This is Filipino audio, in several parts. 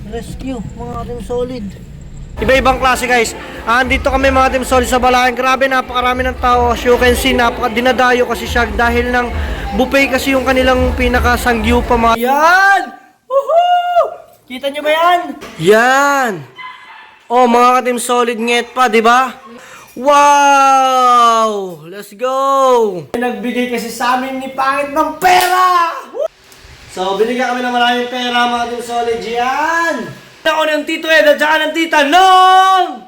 rescue, mga team solid. Iba-ibang klase guys. Andito kami mga team solid sa Balayan. Grabe, napakarami ng tao. As you can see, dinadayo kasi siya dahil ng buffet kasi yung kanilang pinakasangyu pa mga... Yan! Woohoo! Kita nyo ba yan? Yan! Oh, mga team solid nget pa, di ba? Wow! Let's go! Nagbigay kasi sa amin ni Pangit ng pera! So, binigyan kami ng maraming pera mga team solid. Yan! Ako ng Tito Ed at saka ng Tita Nong!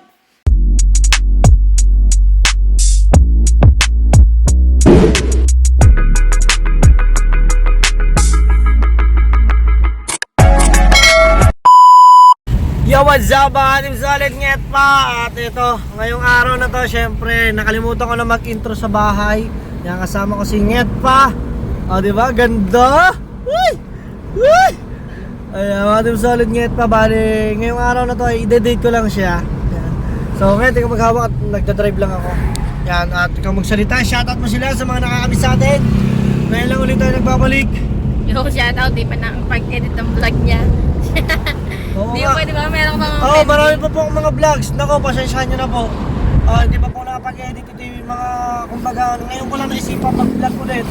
Yo, what's up mga team solid, nget pa! At ito, ngayong araw na to, syempre, nakalimutan ko na mag-intro sa bahay. Yan, kasama ko si nget pa. O, diba? Ganda! Uy! Uy! Ayan, mga team solid, nget pa. Bali, ngayong araw na to, i-date ko lang siya. Yan. So, ngayon, ikaw maghawak at nagdadrive lang ako. Yan, at ikaw magsalita. Shoutout mo sila sa mga nakakamiss sa atin. Ngayon lang ulit tayo nagbabalik. Yo, shoutout, di pa nakapag-edit ng vlog niya. Di pa, di ba? Merong mga... Oo, marami pa po akong mga vlogs. Nako, pasensyahan nyo na po. Hindi pa po nakapag-edit ito yung mga, kumbaga, ngayon ko lang naisipan mag-vlog ulit.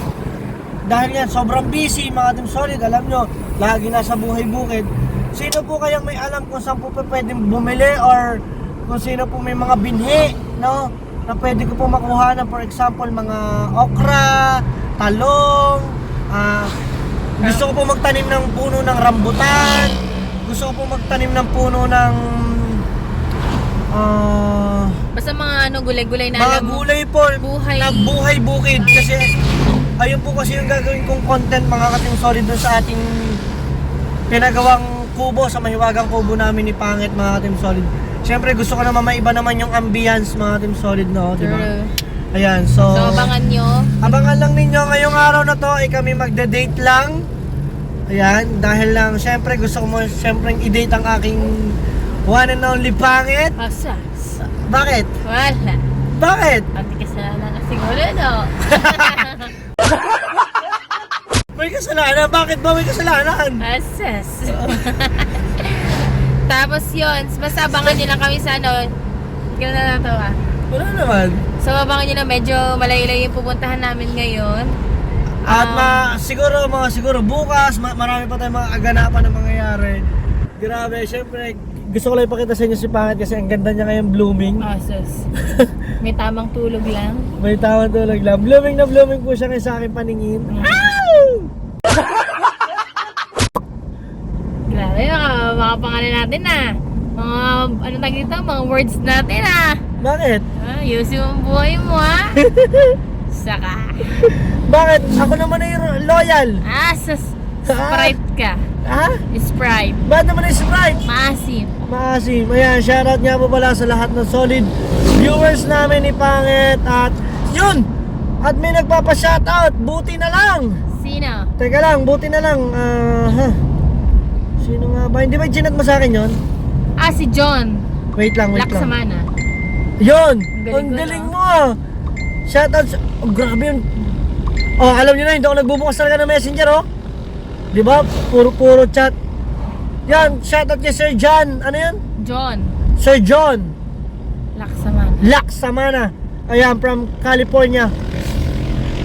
Dahil yan, sobrang busy mga team solid. Alam nyo, lagi nasa buhay bukid. Sino po kayang may alam kung saan po pwedeng bumili or kung sino po may mga binhi, no? Na pwede ko po makuha na, for example, mga okra, talong, gusto ko po magtanim ng puno ng rambutan. Gusto ko po magtanim ng puno ng basta mga gulay-gulay na mga alam mo. gulay po, Buhay. nagbuhay bukid. Kasi ayun po kasi yung gagawin kong content mga ka-team solid dun sa ating pinagawang kubo, sa mahiwagang kubo namin ni Pangit mga ka-team solid. Siyempre gusto ko naman maiba naman yung ambience mga team solid, no? Diba? Ayan, so abangan nyo. Abangan lang ninyo ngayong araw na to, kami magde-date lang. Ayan, dahil lang, syempre gusto ko mo syempre i-date ang aking one and only Pangit. Asa? Bakit? Wala. Bakit? Pati kasalanan na siguro, no? May kasalanan? Bakit ba may kasalanan? Asas. Tapos yun, basta abangan nyo lang kami sa gano'n na lang to ah. Wala naman. So abangan nyo na medyo malayo-layo yung pupuntahan namin ngayon. At siguro bukas, marami pa tayong mga aganapan na mangyayari. Grabe, syempre, gusto ko lang ipakita sa inyo si Pangit kasi ang ganda niya ngayon blooming. Asas. May tamang tulog lang. May tawang tulog lang. Blooming na blooming po siya ngayon sa aking paningin. Grabe, mga pangalan natin mga dito, mga words natin Bakit? Ayusin mo ang buhay mo Saka. Bakit? Ako naman ay loyal. Sprite ka. Ha? Sprite. Bakit naman ay Sprite? Maasim. Maasim. Ayan, shoutout nga po pala sa lahat ng solid viewers namin ni Pangit. At yun! At may nagpapa-shoutout. Buti na lang. Sino? Teka lang, buti na lang. Sino nga ba? Hindi ba ginat mo sa akin yun? Si John. Wait lang. Laksamana. Yun! Ang Ang galing mo Shoutout grabe yun. Alam nyo na, hindi ako nagbubukas talaga ng messenger, Diba? Puro chat. Yan, shoutout kay Sir John. Ano yan? John. Sir John Laksamana. Ayan, from California.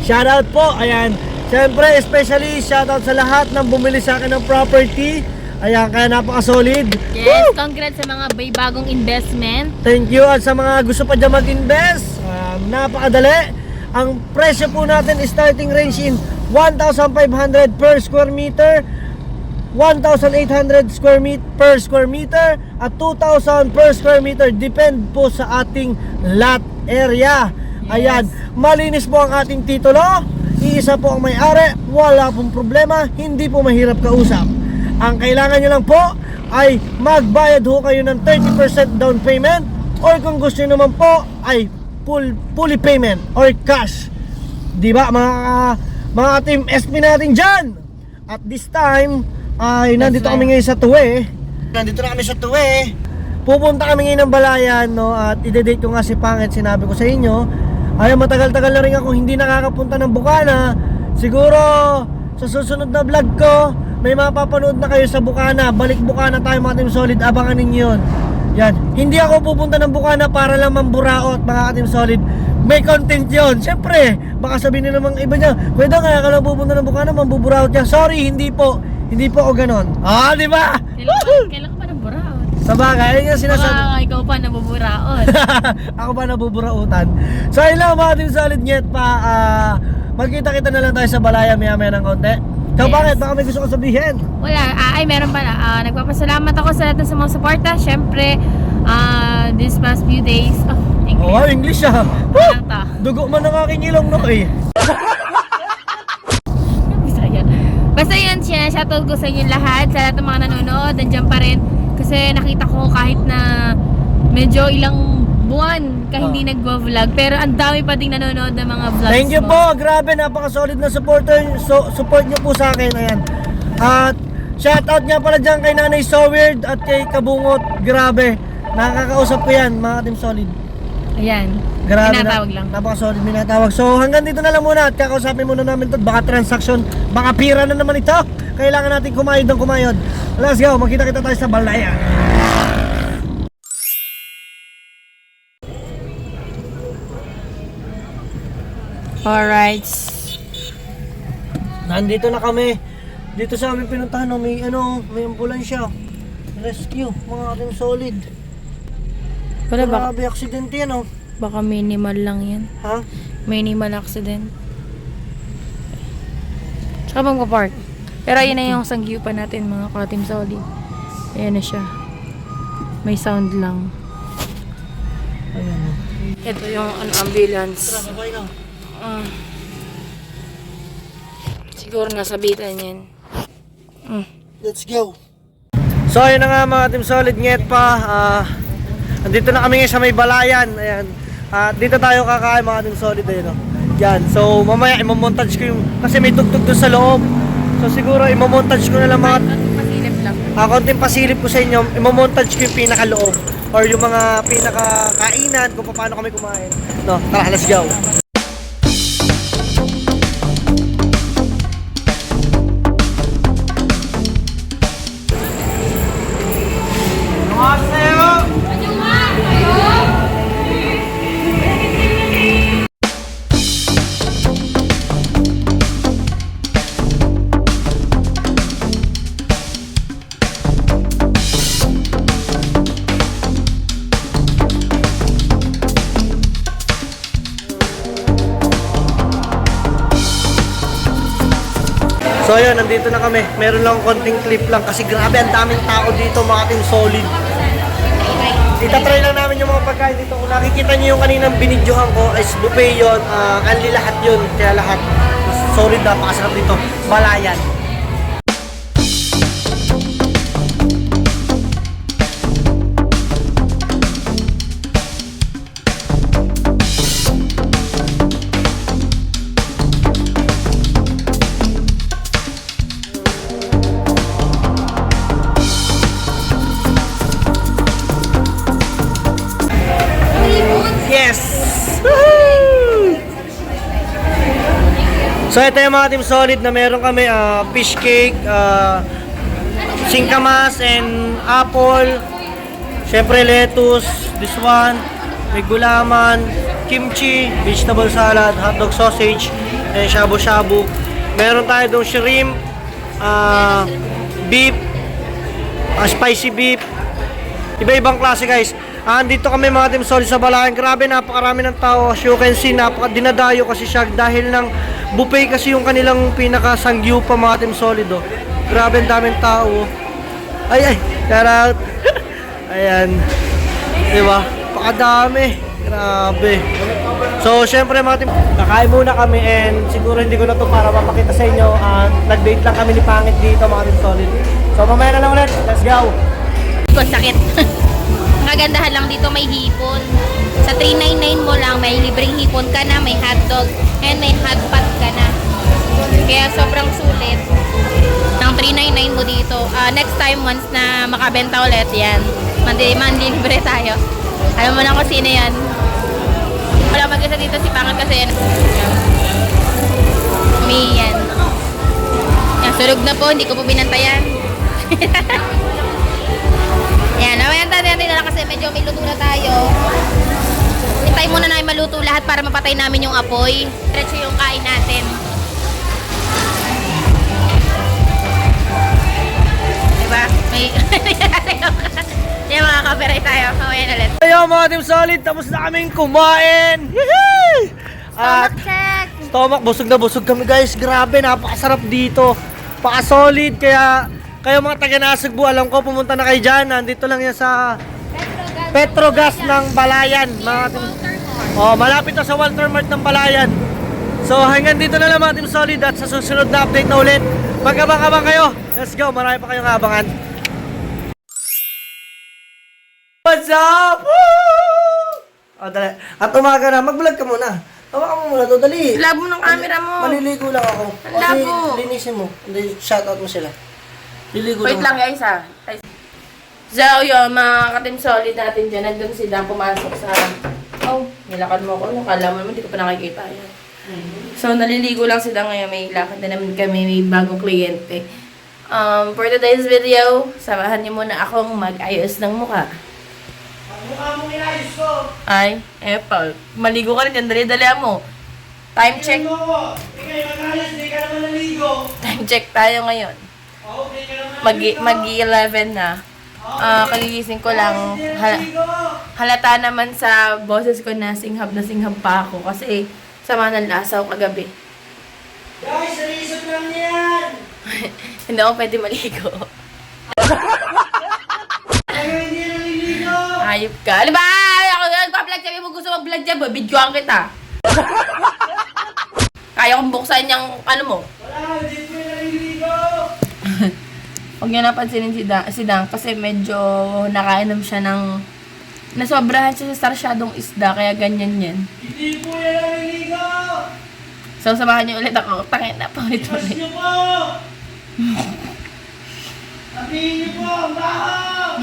Shoutout po. Ayan. Siyempre, especially shoutout sa lahat ng bumili sa akin ng property. Ayan, kaya napaka-solid. Yes, Woo! congrats sa mga bagong investment. Thank you. At sa mga gusto pa dyan mag-invest, napakadali. Ang presyo po natin is starting range in 1,500 per square meter, 1,800 per square meter, at 2,000 per square meter. Depend po sa ating lot area. Yes. Ayan, malinis po ang ating titulo. Iisa po ang may-ari. Wala pong problema. Hindi po mahirap kausap. Ang kailangan nyo lang po ay magbayad ho kayo ng 30% down payment, or kung gusto nyo naman po ay fully payment or cash. Diba mga team SP natin dyan? At this time ay nandito kami ngayon sa Tuwe. Nandito na kami sa Tuwe. Pupunta kami ngayon ng Balayan, at i-date ko nga si Pangit. Sinabi ko sa inyo, ay matagal-tagal na rin ako hindi nakakapunta ng Bukana. Siguro sa susunod na vlog ko may mapapanood na kayo sa Bukana. Balik Bukana tayo mga Team Solid, abangan ninyo yun. Yan, hindi ako pupunta ng Bukana para lang mamburaot mga Team Solid. May content yun. Siyempre, baka sabihin nila mga iba niya, pwede kaya ka lang pupunta ng Bukana, mambuburaot niya. Sorry, hindi po ako ganon. Di ba? Kailan ka pa ng buraot? Sa bagay, ayun yung sinasabi. Baka ikaw pa nabuburaot. Ako ba nabuburautan? So ayun lang mga Team Solid Nyet pa. Magkita-kita na lang tayo sa Balaya maya-maya ng konti. So Yes. bakit? Baka may gusto ko sabihin. Wala, ay meron pala. Nagpapasalamat ako sa lahat ng sumusuporta. Syempre, this past few days, English. English ah. Walang to. Dugo man ang aking ilong no eh. Bisaya. Basta yun, shoutout ko sa inyo lahat, sa lahat ng mga nanonood, nandiyan pa rin. Kasi nakita ko kahit na medyo ilang buwan ka hindi nagvo-vlog, pero ang dami pa ding nanonood ng mga vlogs Thank you mo. po. Grabe, napaka-solid na support niyo po sa akin. Ayan. At shoutout nga pala dyan kay Nanay So Weird at kay Kabungot. Grabe. Nakakausap ko yan, mga Team Solid. Ayan. Grabe Tinatawag lang. Napaka-solid, minatawag. So hanggang dito na lang muna at kakausapin muna namin ito. Baka transaction, baka pira na naman ito. Kailangan natin kumayod ng kumayod. Let's go, magkita-kita tayo sa Balaya. Alright. Nandito na kami. Dito sa aming pinuntahan, may ambulansya. Rescue, mga Team Solid. Wala ba? Grabe, aksidente yan Baka minimal lang yan. Ha? Minimal accident. Tsaka bang park. Pero ayun na yung sangyupan natin mga ka-Team Solid. Ayan na siya. May sound lang. Ayan o. Ito yung ambulance. Sabay na. Siguro nasabitan yan. Let's go. So ayun na nga mga Team Solid Nyet pa. Andito na kami ngayon sa may Balayan. Ayan. Dito tayo kakain mga Team Solid. Ayun, yan. So mamaya imomontage ko yung, kasi may tugtog doon sa loob. So siguro imomontage ko na lang mga Pasilip lang. konting pasilip ko sa inyo. Imomontage ko yung pinakaloob or yung mga pinakakainan kung paano kami kumain. No, tara, let's go. So ayun, nandito na kami. Meron lang konting clip lang kasi grabe ang daming tao dito mga Team Solid. Itatry lang namin yung mga pagkain dito. Kung nakikita niyo yung kaninang binidyohan ko, is buffet yun. Anli lahat yun. Kaya lahat. Solid, napakasarap dito. Balayan. Yes! Woohoo! So ito yung mga Team Solid na meron kami fish cake, singkamas and apple, syempre lettuce, this one, may gulaman, kimchi, vegetable salad, hotdog sausage, and shabu-shabu. Meron tayo dong shrimp, beef, spicy beef, iba-ibang klase guys. Andito kami mga Team Solid sa Balayan. Grabe, napakarami ng tao. As you can see, dinadayo kasi siya dahil ng buffet kasi yung kanilang pinakasangyu pa mga Team Solid. Grabe, ang daming tao. Ay, shout out. Ayan. Diba? Pakadami. Grabe. So, syempre mga Team, kakain muna kami and siguro hindi ko na to para mapakita sa inyo. Nag-date lang kami ni Pangit dito mga Team Solid. So, mamaya na lang ulit. Let's go. Sakit. Ang kagandahan lang dito may hipon. Sa 399 mo lang may libreng hipon ka na, may hotdog, and may hot pot ka na. Kaya sobrang sulit ng 399 mo dito. Next time once na makabenta ulit yan, mandi-libre tayo. Alam mo na kung sino yan. Wala mag-isa dito si Pangit kasi yan. Me yan. Yan, Sunog na po, hindi ko po binantayan. Ayan, nawayan natin na lang kasi medyo may luto na tayo. Hintay muna namin maluto lahat para mapatay namin yung apoy. Diretso yung kain natin. Diba? May... Yan, mga copyright tayo. Ayan ulit. Ayo mga Team Solid, tapos na kaming kumain. At check! stomach, busog na busog kami guys. Grabe, napakasarap dito. Paka-solid, kaya kayo mga taga-Nasugbu, alam ko pumunta na kayo dyan. Nandito lang yan sa Petrogas ng Balayan. Mga Team... malapit na sa Walter Mart ng Balayan. So hanggang dito na lang mga Team Solid, at sa susunod na update na ulit, mag-abang-abang kayo. Let's go, marami pa kayong abangan. What's up? Woo! Dali. At umaga na, mag-vlog ka muna. Hawakan mo muna to, dali. Labo ng camera mo. Maliligo lang ako. Ang labo. Linisin mo. Shoutout mo sila. Liligo Wait lang guys ha. So yun, mga ka-Team Solid natin dyan. Nandun sila pumasok sa... Oh, nilakad mo ako. Nakala mo naman, hindi ko pa nakikita yan. So, naliligo lang sila ngayon. May lakad na naman kami. May bagong kliyente. For today's video, samahan niyo muna akong mag-ayos ng mukha. Mukha mong inayos ko. Ay, Paul. Maligo ka rin yan. Dali-dali mo. Time check. Tingnan mo ko. Ikaw mag-ayos, hindi ka naman naligo. Time check tayo ngayon. Okay ka naman Mag-11 na. Kagigising ko lang. Halata naman sa boses ko na singhab pa ako. Kasi sama ng lasaw kagabi. Guys, reason lang yan. Hindi ako pwede maligo. Ayaw hindi naliligo. Ayop ka. Ano ba? Ako nagpa-vlog. Sabi mo gusto mag-vlog dyan. Videoan kita. Kaya kong buksan yung ano mo. Wala, hindi ko naliligo. Huwag niyo napansinin si Dan kasi medyo nakainom siya ng nasobrahan siya sa sarsyadong isda kaya ganyan yan. Hindi po yan naliligo. So samahan niyo ulit ako. Tangin na paulit-ulit. Iwas niyo po. Sabihin niyo po, ang baho.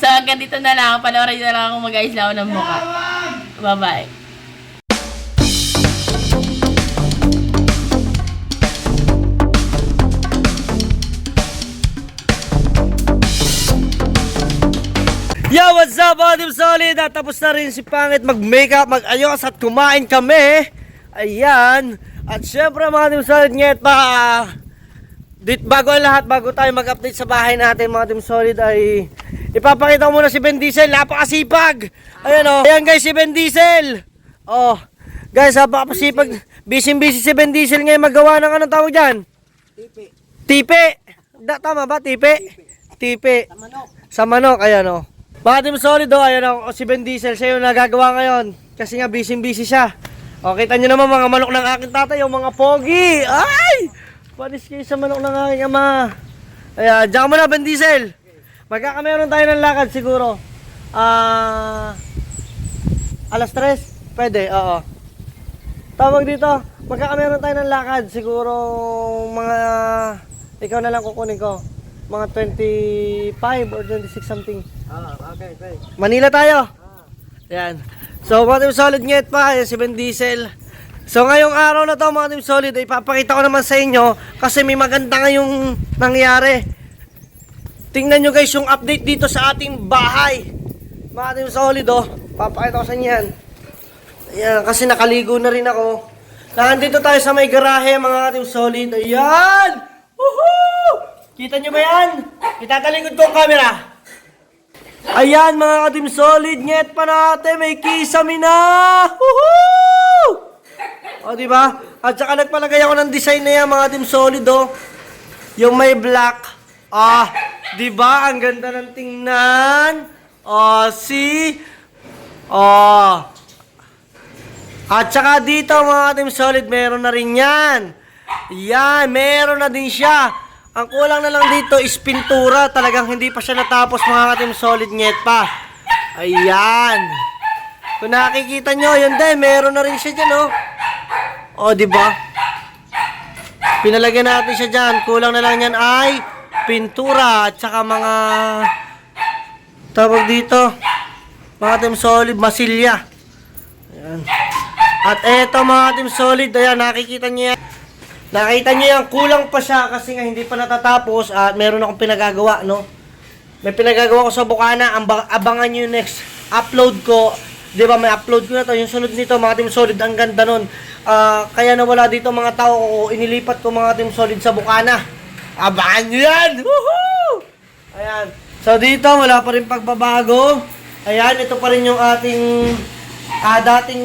So hanggang dito na lang. Panoorin niyo na lang akong mag-ayos lang ako ng mukha. Bye-bye. Yo, what's up mga Team Solid? At tapos na rin si Pangit mag-makeup, mag-ayos at kumain kami. Ayan. At syempre mga Team Solid, ngayon pa bago ang lahat, bago tayo mag-update sa bahay natin mga Team Solid, ay ipapakita ko muna si Ben Diesel. Napakasipag. Ayan o. Ayan guys, si Ben Diesel. Oh, guys, napakasipag. Busy si Ben Diesel ngayon magawa ng anong tawag dyan? Tipe. Tama ba? Tipe? Tipe. Sa manok. Ayan o. Mga Team Solid, ayan o, si Ben Diesel, siya yung nagagawa ngayon. Kasi nga, busy siya. O, kita nyo naman mga manok ng aking tatay, yung mga pogi. Ay! Panis kayo sa manok ng aking ama. Ayan, diyan ka muna, Ben Diesel. Magkakameron tayo ng lakad siguro. Alas 3? Pwede, oo. Tawag dito, magkakameron tayo ng lakad. Siguro mga, ikaw na lang kukunin ko. Mga 25 or 26 something. Okay. Manila tayo. Yan. So mga Team Solid, ngayet pa, yan si Ben Diesel. So ngayong araw na to mga Team Solid, ipapakita ko naman sa inyo kasi may maganda ngayong nangyari. Tingnan nyo guys yung update dito sa ating bahay. Mga Team Solid, papakita ko sa inyo yan. Ayan, kasi nakaligo na rin ako. Nandito tayo sa may garahe mga Team Solid. Ayan! Woohoo! Kita nyo ba yan? Itatalikod ko ang camera. Ayan mga ka-Team Solid, nyet pa natin, may kisame na! Woohoo! O diba? At saka nagpalagay ako ng design na yan mga Team Solid yung may black. Diba? Ang ganda ng tingnan. See? At saka dito mga Team Solid, meron na rin yan. Yan, meron na din siya. Ang kulang na lang dito is pintura. Talagang hindi pa siya natapos mga Team Solid, nyet pa. Ayan. Kung nakikita nyo, yun din, meron na rin siya dyan, diba? Pinalagyan natin siya dyan. Kulang na lang yan ay pintura at saka mga tawag dito. mga Team Solid, masilya. Ayan. At eto mga Team Solid, ayan, nakikita niyo yan. Nakita niyo yan, kulang pa siya kasi nga hindi pa natatapos at meron akong pinagagawa, no? May pinagagawa ko sa bukana, abangan niyo yung next upload ko. Di ba, may upload ko na to. Yung sunod nito, mga Team Solid, ang ganda nun. Kaya nawala dito mga tao ko, inilipat ko mga Team Solid sa bukana. Abangan niyo yan! Woohoo! Ayan. So dito, wala pa rin pagbabago. Ayan, ito pa rin yung ating dating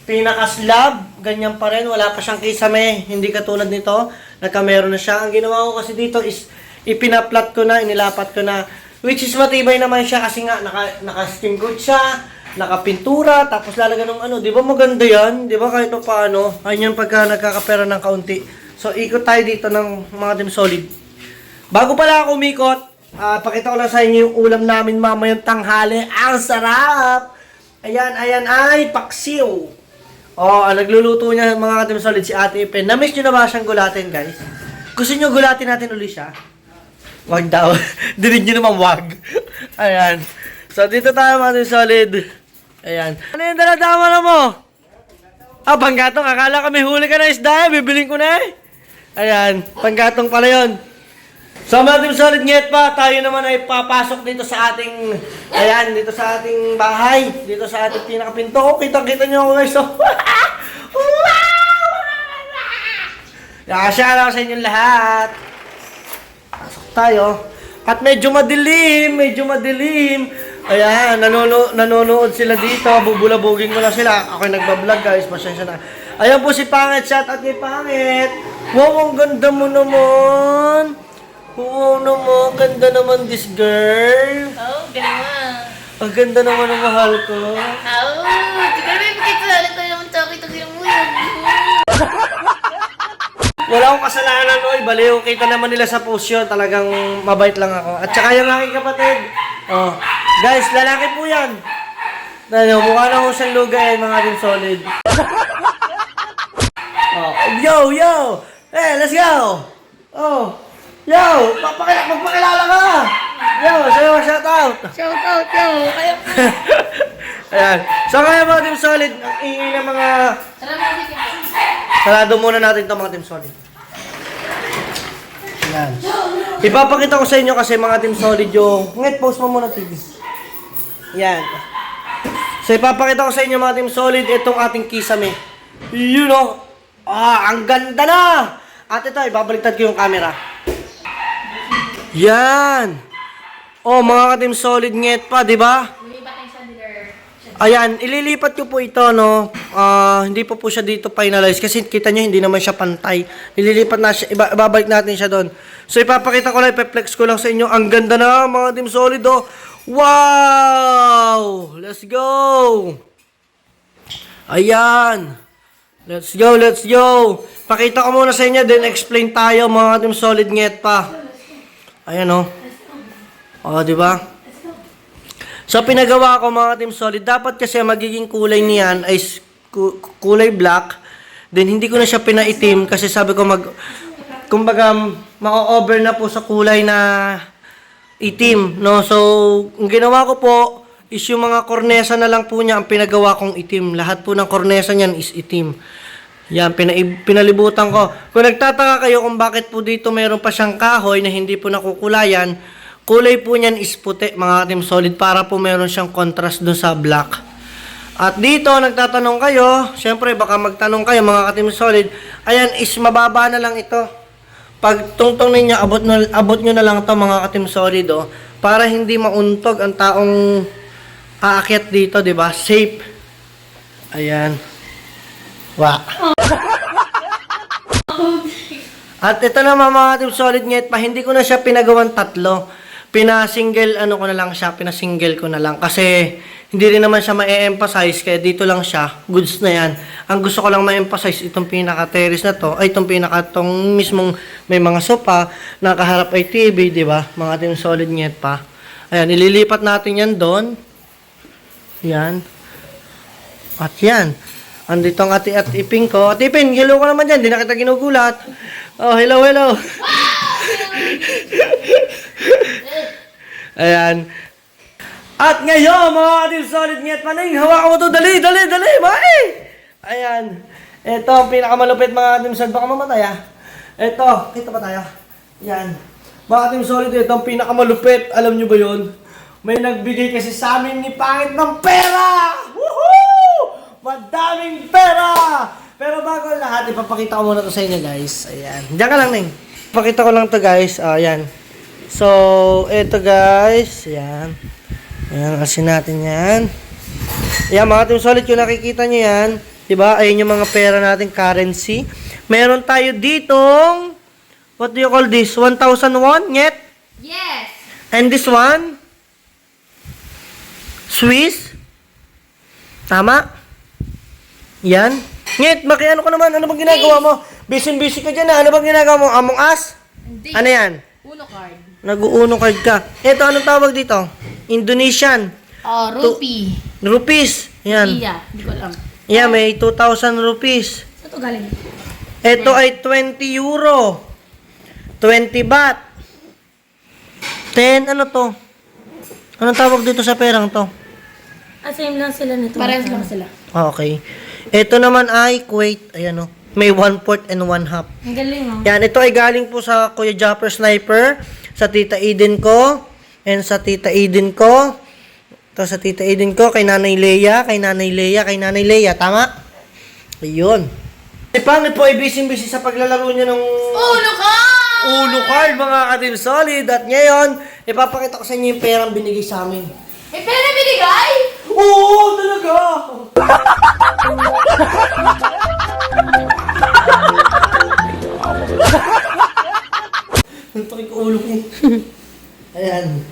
pinaka-slab. Ganyan pa rin, wala pa siyang kisame. Hindi katulad nito, nagka-meron na siya. Ang ginawa ko kasi dito is ipinaplat ko na, inilapat ko na. Which is matibay naman siya kasi nga naka-skim coat siya, nakapintura, tapos lalagyan ng ano. Di ba maganda yan? Di ba kahit paano? Ayun yung pagka nagkakapera ng kaunti. So ikot tayo dito ng mga Team Solid. Bago pala ako umikot, pakita ko lang sa inyo yung ulam namin mamayang tanghali. Ang sarap! Ayan, ay paksiw. Nagluluto niya mga Team Solid si Ate Ipen. Na-miss nyo na ba siyang gulatin, guys? Gusto nyo gulatin natin uli siya? Wag daw. Dinig nyo naman wag. Ayan. So, dito tayo mga Team Solid. Ayan. Ano yung daladama na mo? Panggatong. Akala ka may huli ka na isda. Bibiling ko na eh. Ayan. Panggatong pala yun. So, mga Team Solid, ngayet pa. Tayo naman ay papasok dito sa ating, ayan, dito sa ating bahay. Dito sa ating pinakapinto. Kitang-kita nyo ako guys. So, nakasya ako sa inyong lahat. Pasok tayo. At medyo madilim. Ayan, nanonood sila dito. Bubulabugin ko lang sila. Ako'y nagbablog guys. Pasensya na. Ayan po si Pangit. Shout out kay Pangit. Wow, ang ganda mo naman. Oo naman, ganda naman this girl. Oh, galing mo. Ang ganda naman ng mahal ko. Siguro may pakita ko naman takit ang mo yun. Wala akong kasalanan, oy. Baliw, kita naman nila sa post yun. Talagang mabait lang ako. At saka yung aking kapatid. Guys, lalaki po yan. Mukha na akong siyang lugay, mga Team Solid. Yo! Hey, let's go! Yo! Magpakilala ka! Yo, sa'yo, shout out! Shout out, yo. Kayo. Ayan. So kaya mga Team Solid, ang ingay ng mga... Sarado muna natin ito mga Team Solid. Ayan. Ipapakita ko sa inyo kasi mga Team Solid yung... Ngayon, post mo muna TV. Ayan. So ipapakita ko sa inyo mga Team Solid itong ating kisame. You know, ang ganda na! At ito, ibabaliktad ko yung camera. Yan! Mga ka-Team Solid nget pa, di ba? Ayan, ililipat ko po ito, no? Hindi po siya dito finalize kasi kita nyo, hindi naman siya pantay. Ililipat na siya, ibabalik natin siya doon. So, ipapakita ko lang, ipeflex ko lang sa inyo. Ang ganda na, mga Team Solid, oh! Wow! Let's go! Ayan! Let's go! Pakita ko muna sa inyo, then explain tayo, mga Team Solid nget pa. Ayan di ba? So pinagawa ko mga Team Solid, dapat kasi magiging kulay niyan ay kulay black. Then hindi ko na siya pinaitim kasi sabi ko kumbaga ma-over na po sa kulay na itim, no? So ang ginawa ko po is yung mga kornesa na lang po niya ang pinagawa kong itim. Lahat po ng kornesa niyan is itim. Yan, pinalibutan ko. Kung nagtataka kayo kung bakit po dito mayroon pa siyang kahoy na hindi po nakukulayan, kulay po niyan is puti, mga Team Solid, para po mayroon siyang contrast dun sa black. At dito, nagtatanong kayo, syempre baka magtanong kayo mga Team Solid, ayan is mababa na lang ito. Pag tungtong ninyo, abot nyo na lang ito mga Team Solid, para hindi mauntog ang taong aakyat dito, di ba? Safe. Ayan. At ito naman mga Team Solid nget pa, hindi ko na siya pinagawan tatlo. Pinasingle ko na lang kasi hindi rin naman siya ma-emphasize kaya dito lang siya. Goods na yan. Ang gusto ko lang ma-emphasize itong pinaka-terrace na to, ay itong pinaka-tong mismong may mga sofa, nakaharap ay TV, di ba? Mga Team Solid nget pa. Ayan, ililipat natin yan doon. Yan. At yan. Andito ang Ate Iping ko. Ate Iping, hello ko naman dyan. Hindi na kita ginugulat. Hello. Ayan. At ngayon, mga Team Solid, ngayat paning, hawakan mo to, dali, mai! Ayan. Ito, ang pinakamalupit mga Team Solid, baka mamatay ah. Ito, kita pa tayo. Yan. Mga Team Solid, ito ang pinakamalupit, alam nyo ba yun? May nagbigay kasi sa amin ni Pangit ng pera! Woohoo! Madaming pera! Pero bago ang lahat, ipapakita ko muna to sa inyo guys. Ayan. Diyan ka lang, Neng. Ipakita ko lang to guys. Ayan. So, ito guys. Ayan. Ayan, asin natin yan. Ayan, mga Team Solid, kung nakikita nyo yan, diba? Ayan yung mga pera natin, currency. Meron tayo ditong, what do you call this? 1,000 won, Nyet? Yes! And this one? Swiss? Tama? Yan. Nyet, ano ka naman? Ano bang ginagawa mo? Busy ka dyan na. Ano bang ginagawa mo? Among Us? Hindi. Ano yan? Uno card. Nag-uuno card ka. Ito, anong tawag dito? Indonesian. Oh, rupee. Rupees. Yan. Iya, hindi ko alam. Yan, may 2,000 rupees. Saan ito galing? Ito ay 20 euro. 20 baht. 10, ano to? Anong tawag dito sa perang to? Same lang sila nito. Parehas lang sila. Okay. Ito naman ay Kuwait. Ayan o. May 1/4 and 1/2. Ang galing, oh. Yan, ito ay galing po sa Kuya Japper Sniper, sa Tita Eden ko, and sa Tita Eden ko. Ito sa Tita Eden ko, kay Nanay Leia, kay Nanay Leia. Tama? Ayun. Si Pangit po ay busy sa paglalaro niya ng Uno card! Uno card, mga ka-Team Solid. At ngayon, ipapakita ko sa inyo yung perang binigay sa amin. May pera binigay? Oo, talaga! Ang takik ko ulo ko. Ayan.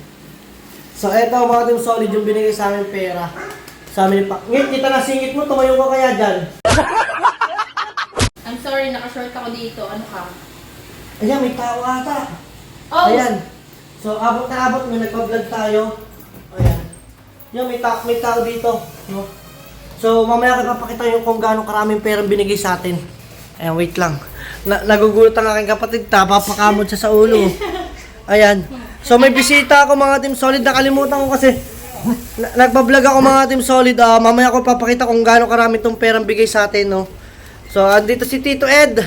So, eto mga Team Solid yung binigay sa amin pera. Sa amin pa. Ngit, kita na singit mo, tumayo ka kaya dyan. I'm sorry, nakashort ako dito. Ano ka? Ayan, may tao ata. Oh! Ayan. So, abot na abot, may nagpa-vlog tayo. Ayan. Yan, may tao dito. No? So, mamaya ko papakita yung kung gaano karaming perang binigay sa atin. Ayan, wait lang. Nagugulat ang aking kapatid, papakamod siya sa ulo. Ayan. So, may bisita ako mga Team Solid. Nakalimutan ko kasi nagpa-vlog ako mga Team Solid. Mamaya ko papakita kung gaano karami itong perang bigay sa atin. No? So, andito si Tito Ed.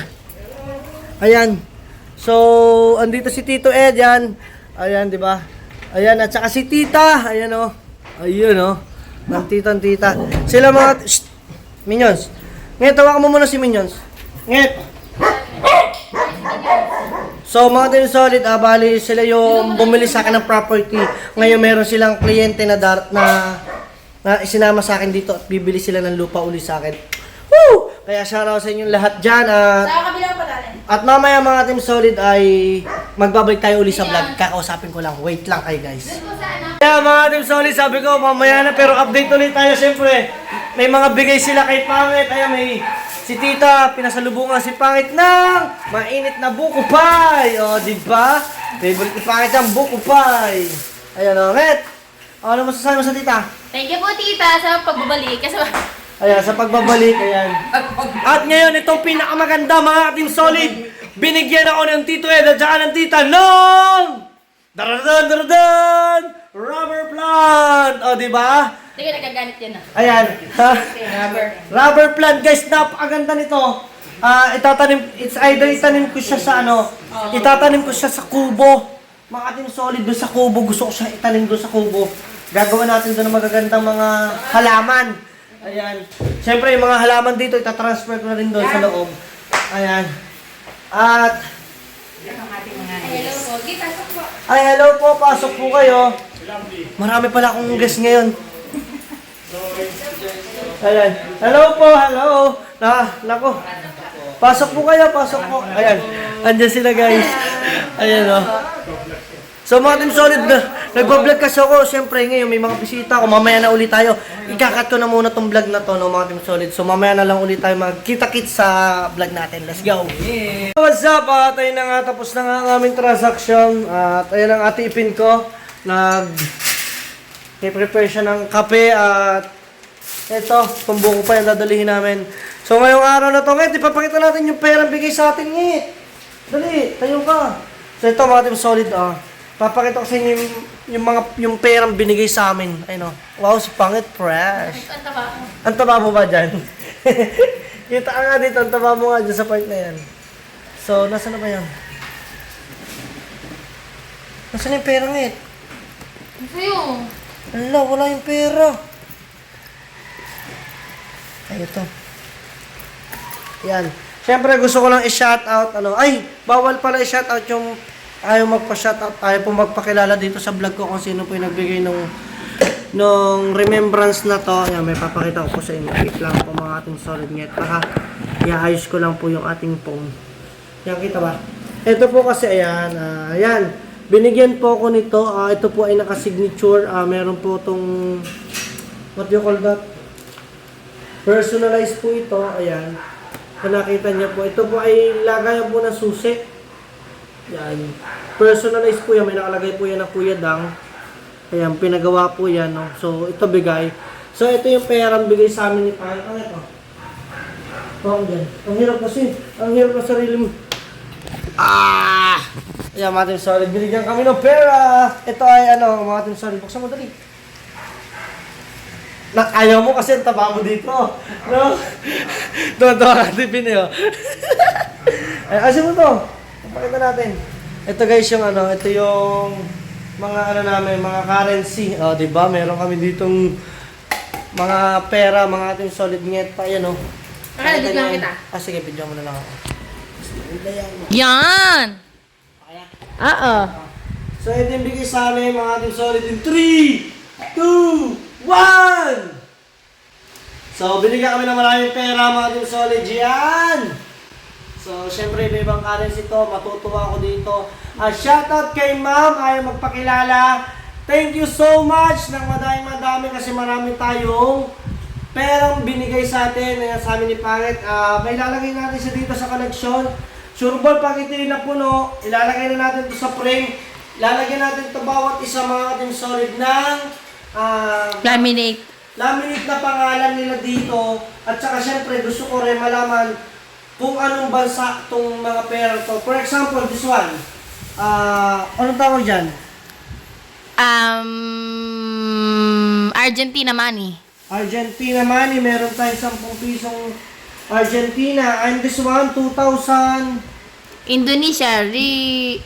Ayan. So, andito si Tito Ed. Yan. Ayan, di ba? Ayan, at saka si Tita. Ayan, oh. Ayun, oh. Ng tita. Sila mga... Shh! Minions. Ngayon, tawakan mo muna si Minions. Ngayon. So, mga Team Solid, bali sila yung bumili sa akin ng property. Ngayon, meron silang kliyente na isinama sa akin dito at bibili sila ng lupa uli sa akin. Woo! Kaya shoutout sa inyong lahat dyan. Sa kabila pa natin. At mamaya mga Team Solid ay magbabalik tayo uli sa vlog. Kakausapin ko lang. Wait lang kayo guys. Yeah, mga Team Solid, sabi ko mamaya na pero update ulit tayo siyempre. May mga bigay sila kay Pangit. Ayan, may si Tita, pinasalubungan si Pangit ng mainit na buko pie. O, diba? Favorite ni Pangit ang buko pie. Ayan o, Met. Ano masasabi mo sa Tita? Thank you po, tita, sa pagbabalik. Kasi Ayan, sa pagbabalik, ayan. At ngayon, itong pinakamaganda mga Team Solid, binigyan ako ng Tito Ed at saka ng Tita ng rubber plant! O, diba? sige, nagaganit yan ah. Ayan. Rubber. Rubber plant, guys, napakaganda nito. It's either itanim ko siya sa itatanim ko siya sa kubo. Mga Team Solid, doon sa kubo, gusto ko siya itanim doon sa kubo. Gagawa natin doon ng magagandang mga halaman. Ayan. Siyempre, yung mga halaman dito, itatransfer ko na rin doon sa loob. Ayan. At, Hello po. Pasok po. ay, hello po, pasok po kayo. Marami pala akong guest ngayon. Ayan. Hello po, hello. Nako. Pasok po kayo, pasok po. Ayan. Andyan sila guys. Ayan o. So mga Team Solid, nagbablog kasi ako. Siyempre ngayon may mga bisita ako. Mamaya na ulit tayo. Ikakat ko na muna tong vlog na to, no, mga Team Solid. So mamaya na lang ulit tayo magkita-kits sa vlog natin. Let's go! Yeah. What's up? Tayo na nga, tapos na nga ang aming transaction. At ayan ang ate ipin ko. Nag-prepare siya ng kape at eto, pambuko pa yung dadalihin namin. So ngayong araw na to, Ngit, ipapakita natin yung perang bigay sa atin, Ngit. Dali, tayo ka. So ito mga Team Solid, Papakita ko sa inyo yung perang binigay sa amin. Ayun o. Wow, si Pangit fresh. Ang taba ko. Ang taba mo ba dyan? Kita ka nga dito, ang taba mo nga dyan sa part na yan. So, nasa na ba yan? Nasaan yung pera ngit? Sa'yo. Ala, wala yung pera. Ay, ito. Yan. Siyempre, gusto ko lang i-shoutout, ay, bawal pala i-shoutout yung ayaw magpa-shoutout, ayaw po magpakilala dito sa vlog ko kung sino po yung nagbigay nung remembrance na to. Yan, may papakita ko po sa inyo. Wait lang po mga ating solid net. Iayos ko lang po yung ating phone. Yan, kita ba? Ito po kasi, ayan, ayan. Binigyan po ako nito. Ito po ay naka-signature. Meron po itong, what do you call that? Personalized po ito. Ayan. Kung nakita niyo po, ito po ay lagayan po ng susi. Yan. Personalized po yan. May nakalagay po yan ng Kuya Dang. Ayan, pinagawa po yan. No? So, ito bigay. So, ito yung perang bigay sa amin ni Pangit. Ano ito? Dyan. Ang hirap kasi. Ang hirap na sarili mo. Ayan, mga team solid. Binigyan kami ng pera. Ito ay mga team solid. Buksan mo dali. Ayaw mo kasi ang taba mo dito. No? Tuwa-tuwa ka tipin eh. Ay, asin mo to. Pakita natin. Ito guys yung ito yung mga namin, mga currency. Di ba? Meron kami ditong mga pera, mga ating solid nget pa. Ayan o. Dito lang kita. Sige, video mo na lang ako. Yan! Oo. So, ito yung bigay sa amin, mga ating solid in 3, 2, 1! So, binigyan kami ng maraming pera, mga ating solid. Yan! So, syempre, ibang currency to. Matutuwa ako dito. Shoutout kay ma'am. Ayaw magpakilala. Thank you so much ng madami kasi marami tayong perang binigay sa atin. Ayan, sa amin ni Pangit. May lalagay natin siya dito sa collection. Sureball, pag ito yung napuno, ilalagay na natin ito sa frame. Lalagyan natin ito bawat isa mga ating solid ng Laminate. laminate na pangalan nila dito. At saka syempre, gusto ko rin malaman kung anong bansa itong mga pera to. For example, this one. Anong tawag dyan? Argentina money. Argentina money. Meron tayong 10 pisong Argentina. And this one, 2,000. Indonesia, 2,000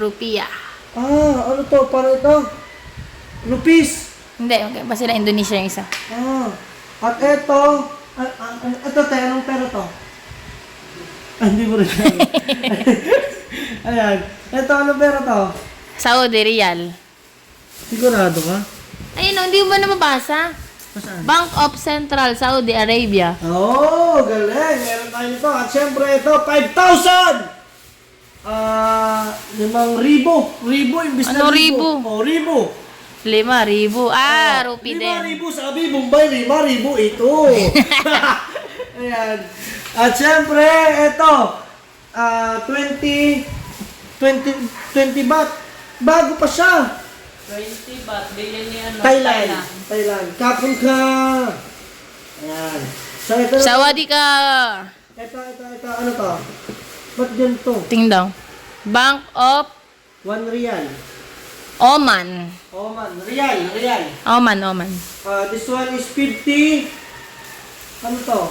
rupiah. Ano to? Paano ito? Rupees. Hindi, okay. Basta na Indonesia yung isa. At ito, ito tayo, anong pera to? Hindi mo rin alam. Ayan. Ito, anong pera to? Saudi Riyal. Sigurado ka? Ayun, hindi mo ba na mabasa? Saan? Bank of Central Saudi Arabia. Oh, galing. Meron tayo nito. At syempre ito, 5,000! 5,000. Ribo, imbis na Ano ribo? Oh, ribo. 5,000. Rupi din. 5,000 sabi, Bombay, 5,000 ito. Ayan. At syempre, ito, 20 baht. Bago pa siya. 20 baht, bilhin ni Thailand. Kapon ka. Ayan. So, ito. Sawadee ka. Ito. Ano to? Ba't ganito? Ting daw. Bank of 1 real. Oman. Real. Oman. This one is 50. Ano to?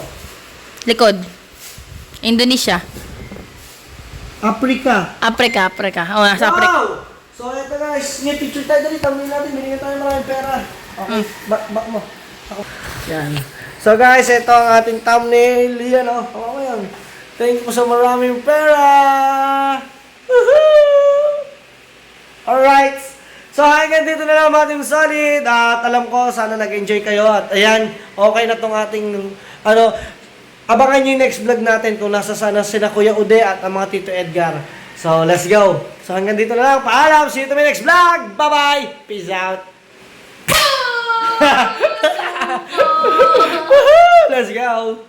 Likod. Indonesia. Africa. Africa. Oh, nasa Africa. Wow! So, ito guys. May picture tayo dali. Thumbnail natin. Binigyan tayo maraming pera. Okay. Back mo. Ako. Yan. So guys, ito ang ating thumbnail. Yan o. Hawa mo yan. Thank you sa maraming pera. Woohoo! Alright. So hanggang dito na lang mga team solid. At alam ko, sana nag-enjoy kayo. At ayan, okay na tong ating, abangan nyo yung next vlog natin kung nasa sana sila Kuya Ude at ang mga Tito Edgar. So, let's go. So hanggang dito na lang. Paalam. See you to my next vlog. Bye-bye. Peace out. Let's go.